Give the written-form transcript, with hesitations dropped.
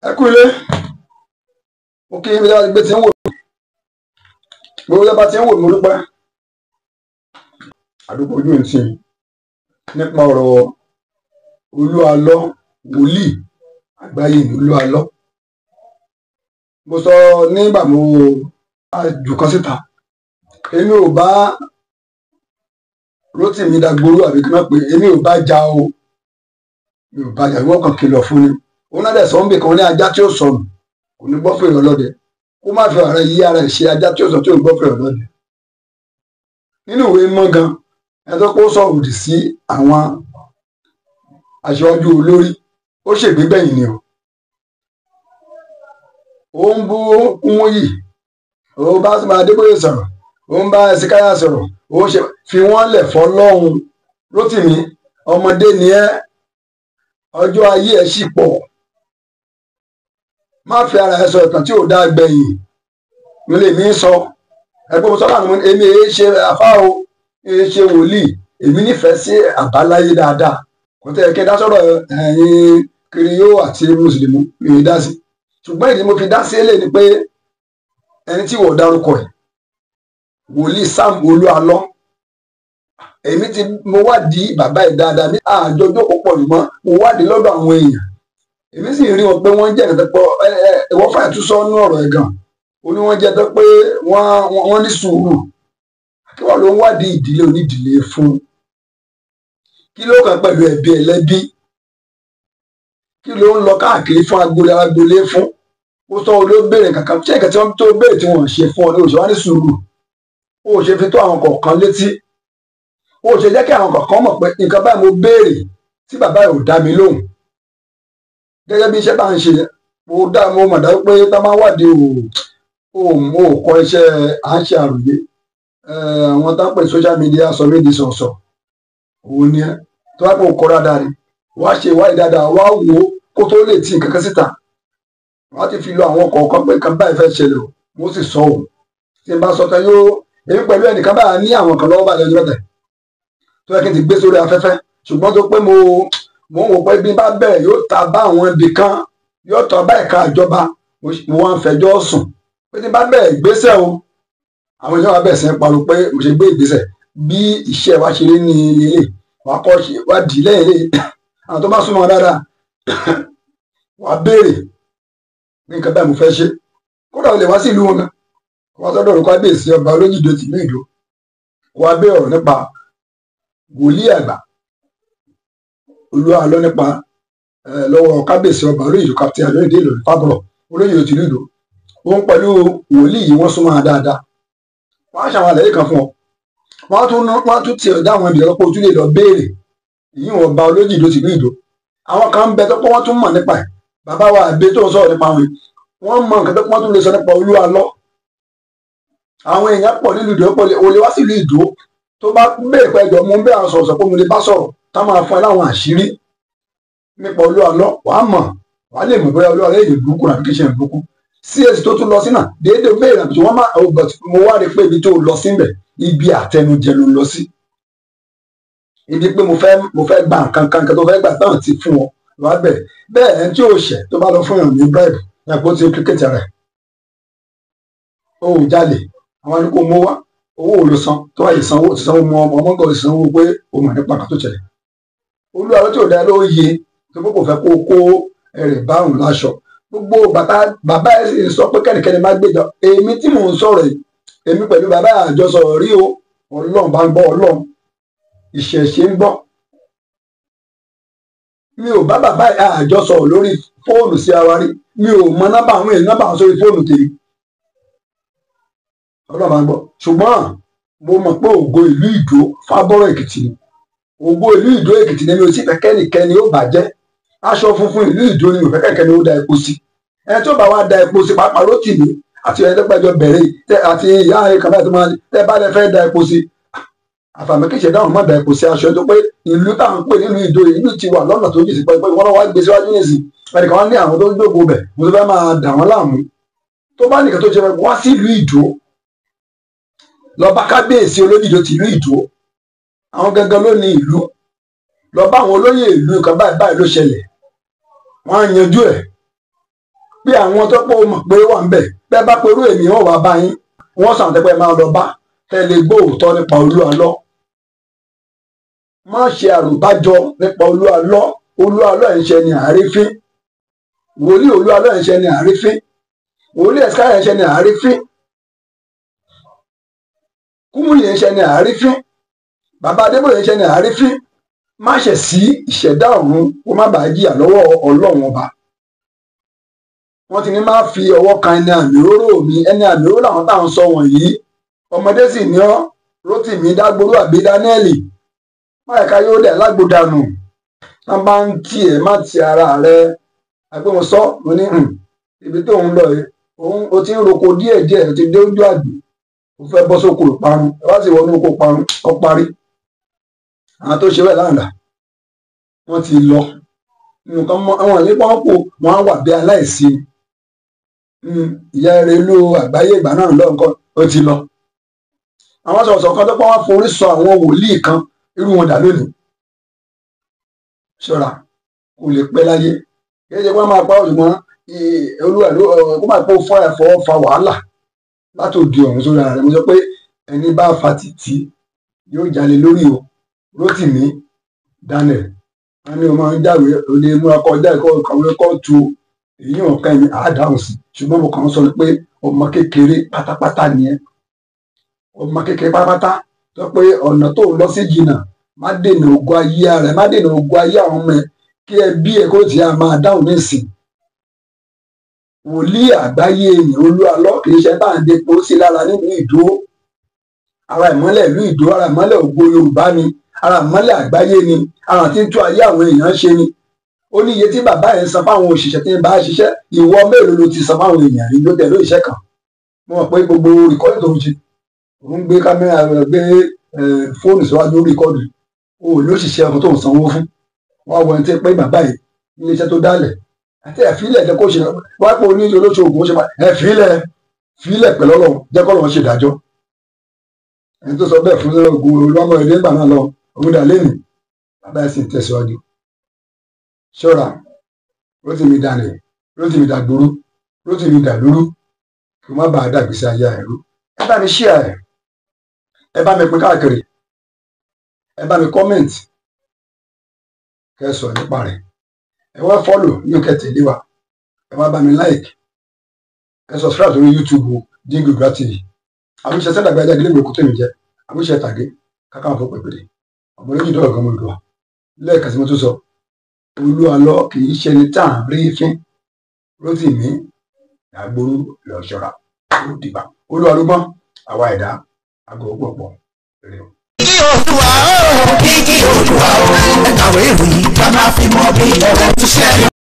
ẹ kú ilé mo kí ibi láti gbé tí ń wò gbogbo yẹn bá ti ń wò mí dúpẹ́ àdúgbò ojú ẹ̀ ń sìn nípa ọ̀rọ̀ Olúalọ́ wòlíì àgbáyé ní Olúalọ́. Mo sọ nígbà mo jù kan síta èmi ò bá Rótìmí Dagboru àbí kí n má pè èmi ò bá jà o mi ò bá jà wọ́n kàn kìlọ̀ fún ni òun náà dẹ̀ sọ ń bè kan ní ajá tí ó sọnù kò ní gbọ́ fèrè ọlọ́dẹ kó má fi ọ̀rẹ́ yí ara ẹ̀ ṣe ajá tí ó sọ tí ò ń gbọ́ fèrè ọlọ́dẹ. Nínú ìwé mọ́ gan ẹ tó kó sọ òdì sí àwọn aṣáájú olórí ó ṣègbè gbẹ̀yìn ni ó ń bú Kúmúyì ó bá Adébóyè sọ̀rọ̀ ó ń bá Ẹsìkáyà sọ̀rọ̀ ó ṣe fi wọ́n lẹ̀ fọlọ́hun. Rótìmí ọmọdé ni ẹ́ ọjọ́ ayé ẹ̀ ṣì pọ̀ má fi ara ẹ sọ ìtàn tí ò dá gbẹ̀yìn mi lè mí sọ ẹgbẹ́ mo sọ láàrin èmi èé ṣe àfá o èé ṣe wòlíì èmi nífẹ̀ẹ́ sí àbáláyé dáadáa kò tẹ́ kí n dá sọ̀rọ̀ ẹ̀yin kiriyó àti mùsùlùmí mi ò dá sí ṣùgbọ́n ìdí mo fi dá sí èlé ni pé ẹni tí wọ́n dárúkọ ẹ̀ wòlíì Sam Olúalọ́ èmi ti mo wádìí bàbá ẹ̀ dáadáa ní àjọjọ́ púpọ̀ mọ́ mo wádìí lọ́dọ̀ àwọn èèyàn èmi sì rí wọn pé wọ́n jẹ́ ẹ̀kẹ́ pọ̀ ẹ̀wọ́n fàá tún sọ nínú ọ̀rọ̀ ẹ̀ gan ó ní wọ́n jẹ́ tó pé wọ́n ní sùúrù kí wọ́n ló ń wádìí ìdílé onídìílé fún kí ló kàn pẹ̀lú ẹbí ẹlẹ́bí kí ló ń lọ káàkiri fún agboolé fún ó sọ olóbèrè kankan tí ẹ̀kẹ́ tí wọ́n tó béèrè tí wọ́n ṣe fún ọ ní òṣèwá ní sùúrù ó ṣe fi tó àwọn kọ̀ọ̀kan létí ó ṣe jẹ́ kí àwọn kọ̀ọ̀kan mọ̀ pé nǹkan báyìí mo béèrè tí bàbá ẹ̀ ò dá mi lóhùn gẹ́gẹ́ bí iṣẹ́ bá ń ṣe mo mọ̀ dájú pé tá máa wádìí ò kọ́ iṣẹ́ à ń ṣe àròyé àwọn tá ń pè social media sọ mí di sọ̀sọ̀ òun ni ẹ tó bá pé ò kọ́ dáadáa ni wàá ṣe ìwádìí dáadáa wá wò ó kó tó lè tí nǹkan kan síta wọ́n ti fi lọ àwọn kọ̀ọ̀kan pé nǹkan báyìí fẹ́ ṣẹlẹ̀ o mo sì sọ òun tí n bá sọ tán yóò èmi pẹ̀lú ẹnìkan báyà ní àwọn kan lọ́wọ́ báyìí lọ́jọ́ tẹ̀ tó yẹ kí n ti gbé sórí afẹ́fẹ́ ṣùgbọ́n tó pé mo ń wò pé bí n bá bẹ̀rẹ̀ yóò ta bá àwọn ibì kan yóò tọ́ bá ẹ̀ka ìjọba mo wá ń fẹjọ́ sùn pé tí n bá bẹ̀rẹ̀ ìgbésẹ̀ o àwọn èèyàn wa bẹ̀rẹ̀ sí ń pariwo pé mo ṣe gbé ìgbésẹ̀ bí iṣẹ́ wa ṣe rí ní ilé wa kọ́ ṣe wá dì í lẹ́yìn lé àwọn tó bá súnmọ́ dáadáa wàá béèrè ní nǹkan báyìí mo fẹ́ ṣe kódà o lè wá sí ìlú wọn gan wọ́n sọ́dọ̀ orúkọ abẹ́ẹ̀sì ọba Olójìdó tìlú Ìdó wàá béèrè ọ̀rọ̀ nípa wòlíì àgbà Olúalọ́ nípa lọ́wọ́ kábíyèsí ọba Olóyìdó Captain Ayọ̀délé Ìlọrin Fábọ̀rọ̀ Olóyìdó tìlú Ìdó òun pẹ̀lú wòlíì yìí wọ́n súnmọ́ dáadáa wọ́n á ṣàwọn àlàyé kan fún ọ wọ́n tún tiẹ̀ dá àwọn ìbílẹ̀ pé ojú lè lọ béèrè èyí wọn ọba Olójìdó tìlú Ìdó àwọn kan ń bẹ tó pé wọ́n tún mọ̀ nípa ẹ̀ bàbá wa àgbé tó ń sọ̀rọ̀ nípa wọn wọ́n mọ nǹkan tó pé wọ́n tún lè sọ nípa Olúalọ́ àwọn èèyàn pọ̀ nílùú Ìdó pọ̀ olè wá sílùú Ìdó tó bá béèrè pé ẹjọ́ mo ń bẹ àwọn sọ̀rọ̀ pé mo lè bá sọ̀rọ̀ tá máa fún ẹ láwọn àṣírí nípa Olúalọ́ wàá mọ̀ wàá lè mọ̀ bóyá Olúalọ́ èdè burúkú àbí kí ṣe ń burúkú CAC tó tún lọ sí náà déédéé béèrè àbí wọ́n máa mo wá rí pé ibi tó lọ síbẹ̀ ibi àtẹnujẹ ló lọ sí ibi pé mo fẹ́ gba nǹkan kan tó fẹ́ gbà tán ti fún ọ wàá bẹ̀rẹ̀ bẹ́ẹ̀ ẹni tí ò ṣẹ̀ tó bá lọ fún yàn ní bribe ẹ̀pọ̀ tí ó kíkẹ́tì rẹ̀ ó jalè àwọn ẹni kò mú wá owó ò lọ san tó wáyé sanwó ti sanwó mọ ọmọ nǹkan ìsanwó pé o mọ̀ nípa kan tó ṣẹlẹ̀ Olúalọ́ tí ò dá ló yẹ tó pé kò fẹ́ kó ẹrẹ̀ bárùn láṣọ gbogbo bàbá ẹ̀ sì sọ pé kẹ́nikẹ́ni má gbèjà èmi tí mò ń sọ̀rọ̀ yìí èmi pẹ̀lú bàbá àjọsọ rí o Ọlọ́run bá ń gbọ́ Ọlọ́run ìṣẹ̀ṣe ń gbọ́ mi ò bá bàbá àjọsọ lórí fóònù sí ara rí mi ò mọ nọ́mbà àwọn èèyàn nọ́mbà sórí fóònù tèmi Ọlọ́run bá ń gbọ́ ṣùgbọ́n mo mọ̀ pé ògo ìlú Ìdó Fábọ̀rọ̀ Èkìtì ni ògo ìlú Ìdó Èkìtì ni mi ò sì fẹ́ kẹ́nikẹ́ni ó bàjẹ́ aṣọ funfun ìlú Ìdó ni mi ò fẹ́ kẹ́nikẹ́ni ó da epo sí ẹni tó bá wá da epo sí pàápàá Rótìmí àti ẹni tó gbàjọ bẹ̀rẹ̀ àti ìyá kan báyìí tó máa tẹ́ bá lẹ fẹ́ da epo sí àfàmì kì í ṣe dáhùn má da epo sí aṣọ tó pé ìlú táwọn pè nílùú Ìdó ìlú ti wà lọ́nà tó jì sí pé wọ́n lọ́wọ́ gbé síwájú nìsí ẹnìkan wá ní àwọn tó ń gbogbo bẹ̀ mo tó fẹ́ máa dà wọ́n láàmú tó bá nìkan tó ṣe wá sí ìlú Ìdó lọ bá kábíyèsí Olójìdó tìlú Ìdó àwọn gangan ló ní ìlú lọ bá àwọn olóyè ìlú kan báyìí ló ṣẹlẹ̀ wọ́n á yanjú ẹ̀ pé àwọn tó pọ̀ mọ̀ pé wà ń bẹ̀ bẹ́ẹ̀ bá perú èmi wọn wà bá yín wọ́n sàn tẹ́pẹ́ máa lọ bá tẹ́lẹ̀ gbóòótọ́ nípa Olúalọ́. Má ṣe àròbájọ nípa Olúalọ́. Olúalọ́ ẹ̀ ń ṣe ni àrífín. Wòlíì Olúalọ́ ẹ̀ ń ṣe ni àrífín. Wòlíì Ẹ̀sìkáyà ẹ̀ ń ṣe ni àrífín. Kúmúyì ẹ̀ ń ṣe ni àrífín. Bàbá Adébóyè ẹ̀ ń ṣe ni àrífín. Má ṣe sí ìṣẹ̀dá ọ̀run kó má bàa jìyà lọ́wọ́ Ọlọ́run ọba. Wọ́n ti ní má fi ọwọ́ kan ẹni àmì òróró mi, ẹni àmì òróró làwọn táwọn sọ wọ̀nyí. Ọmọdé sì ní ọ́, Rótìmí Dágbóró àbí Dáníẹ́lì. Má ẹ̀ka yóò dẹ̀ lágbódànù. Wọ́n bá ń tì ẹ́ má ti ara rẹ̀. Àgbẹ̀ mo sọ, mo ní ibi tó ń lọ yìí, o ti ń roko díẹ̀díẹ̀, o ti dé ojú àgbẹ̀. O fẹ́ bọ́ sóko ìparun, ẹ wá sì wọnú oko parun, ọ parí. Àwọn tó ṣe bẹ́ẹ̀ láǹdà, wọ́n ti lọ. Nǹkan àwọn ìlépa wọn kò wọ́n á wà bí aláìsí. Ìyá Erelú àgbáyé ìgbà náà lọ́nkọ́ ó ti lọ. Àwọn sọ̀rọ̀sọ̀ kan tó pọ́n wá forí sọ àwọn wòlíì kan irú wọn dà lónìí. Ṣọ́ra kò lè pẹ́ láyé. Kì í ṣe pé wọ́n máa pa òṣùwọ̀n Olúwa ló kó máa pọ́ fún ẹ̀fọ́ fa wàhálà láti òde ọ̀run sórí ara rẹ̀. Mo sọ pé ẹni bá fa títí yóò jalè lórí o. Rótìmí Daniel wọ́n ní o máa ń jáwé òde múra kọjá ẹ̀kọ́ kàwé kóòtù èyí wọn kàn mí àádáhùn sí ṣùgbọ́n mo kàn ń sọ pé ọmọ kékeré pátápátá ni ẹ́. Ọmọ kékeré pátápátá tó pé ọ̀nà tó lọ sí jìnnà má dènà ògo ayé rẹ̀ má dènà ògo ayé àwọn ọmọ ẹ̀ kí ẹ bí ẹ kó tí a máa dáhùn nísìn. Wòlíì àgbáyé èèyàn Olúalọ́ kì í ṣe bá ń depo sí lára nínú Ìdó. Ara ìmọ́lẹ̀ ìlú Ìdó, ara ìmọ́lẹ̀ ògo Yorùbá ni, ara ìmọ́lẹ̀ àgbáyé ni, ara tí ń tún ayé àwọn èèyàn ṣe ni. Ó ní iye tí bàbá yẹn san fáwọn òṣìṣẹ́ tí ń bá ṣiṣẹ́, ìwọ mélòó ló ti san fáwọn èèyàn rí ló tẹ̀lé iṣẹ́ kan. Mo mọ̀ pé gbogbo ìkọ́lé tó ń ṣe òun gbé kámẹ́rà rẹ̀ gbé fóònù síwájú rìkọ́dù o ló ṣiṣẹ́ ọkọ̀ tó ń sanwó fún. Wọ́n wọ ẹni tí pé bàbá yìí ilé iṣẹ́ tó dálẹ̀ àti ẹ̀fílẹ̀ jẹ́ kó ṣe wá pé oní olóṣogùn ó ṣe ẹ̀fílẹ̀ pẹ̀lú Ọlọ́run jẹ́ kọ́ lọ́wọ́ ṣe ìdájọ́. Ẹni tó sọ bẹ́ẹ̀ fún ogun olúwàmọ̀ ilé ìgbà náà lọ òun dà lẹ́nu bàbá yìí sì ń tẹ̀síwájú. Ṣọ́ra Rótìmí Daniel, Rótìmí Dágbóró, Rótìmí Dàlúrú kí wọ́n má bàa dàgbèsè ayé ẹ̀rú. Ẹ bá mi ṣíà ẹ̀, ẹ bá mi pín káàkiri, ẹ bá mi kọ́mẹ̀ntì kẹ́ ẹ sọ nípa rẹ̀. Ẹ wá fọ́lò ní òkè tẹ̀lé wa, ẹ wá bá mi láìkì, ẹ sọ̀sìkírábù lórí YouTube Jíǹgì Òdùduwà TV. Àbúṣe sẹ́dàgbà ẹja gílé ìgbòkú tèmi jẹ, àbúṣe tàgé káká fún pẹ̀pẹ̀rẹ̀. ọmọ lójú dọ́rọ̀ gan mo lù wá lẹ́ẹ̀kan sí mo tún sọ Olúalọ́ kì í ṣe ní tá à ń rí fín Rótìmí Dágbóró lọ ṣọ́ra ó dìgbà Olúalọ́ gbọ́n àwa ẹ̀dá àgọ́ pọ̀pọ̀ rẹ̀ o. Kí Olúwa ó kí Olúwa ó ẹ̀ka ìwé ìròyìn ká máa fi mọ bí ọ̀rọ̀ ti ṣẹlẹ̀.